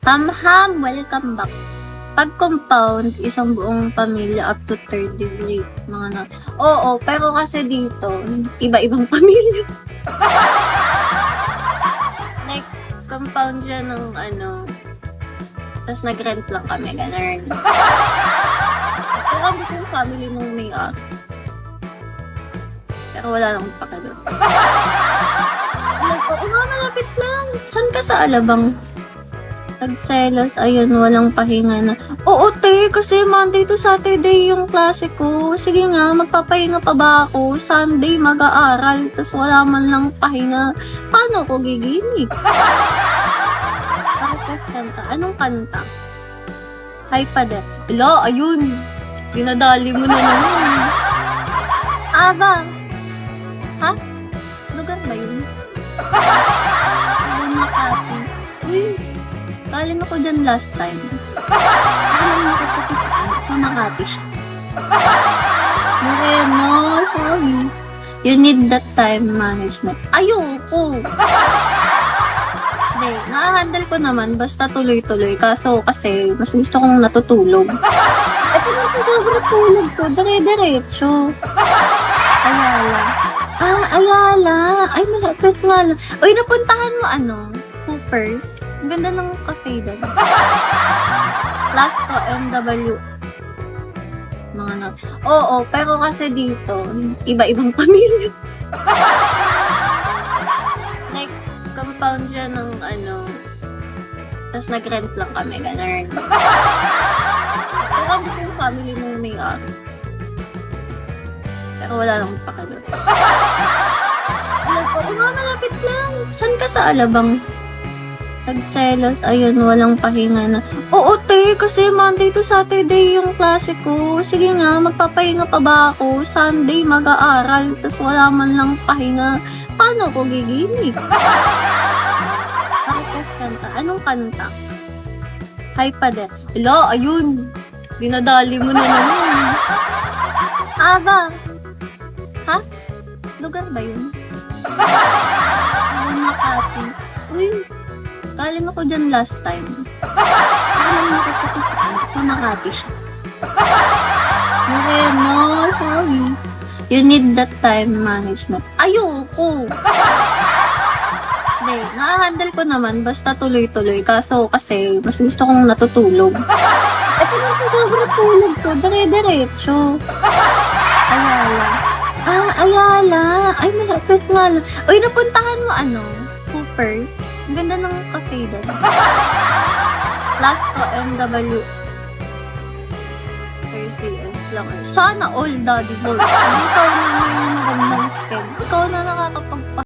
Ham-ham, welcome back. Pag compound, isang buong pamilya up to third degree. Mga na. Oo, pero kasi dito, iba-ibang pamilya. Like, compound siya ng ano, tapos nag-rent lang kami, ganun. Pero kami yung family nung may-ari. Pero wala nang paka doon. Malapit lang. San ka sa Alabang? Pagselos, ayun, walang pahinga na. Oo, te, kasi Monday to Saturday yung klase ko. Sige nga, magpapahinga pa ba ako? Sunday, mag-aaral, tas wala man lang pahinga. Paano ko giginig? Bakit kanta? Anong kanta? Hi pa de. Ila, ayun. Dinadali mo na naman. Aba. Ha? Lugar ba yun? Makati. Uy. Galing ako dyan last time. Sa Makati siya. No, sorry. You need that time management. Ayoko! Hindi, na-handle ko naman. Basta tuloy-tuloy. Kaso kasi, mas gusto kong natutulog. Ito na po sobrang tulog ko. Dire-diretso. Ayala. Ayala. Ay, malapit nga lang. Uy, napuntahan mo ano? Hoopers. Ang ganda ng cafe doon. Last ko, MW. Mga na. Oo, pero kasi dito, iba-ibang pamilya. Like, compound siya ng ano, tapos nag-rent lang kami, ganun. Pero kami yung family nung may-ari. Pero wala nang paka doon. Malapit lang. San ka sa Alabang? Pagselos, ayun, walang pahinga na. Oo, te, kasi Monday to Saturday yung klase ko. Sige nga, magpapahinga pa ba ako? Sunday, mag-aaral, tas wala man lang pahinga. Paano ko giginig? Bakit kanta? Anong kanta? Hi pa de. Ila, ayun. Dinadali mo na naman. Aba. Ha? Lugar ba yun? Makati. Uy. Galing ako dyan last time. Sa Makati siya. No, sorry. You need that time management. Ayoko! Hindi, na-handle ko naman. Basta tuloy-tuloy. Kaso kasi, mas gusto kong natutulog. Ito na po sobrang tulog ko. Dire-diretso. Ayala. Ayala. Ay, malapit nga lang. Uy, napuntahan mo ano? Hoopers. Ang ganda ng cafe doon. Last ko, MW. Thursday is lang. Sana all, daddy boy. Ikaw na yung magandang schedule. Ikaw na nakakapagpa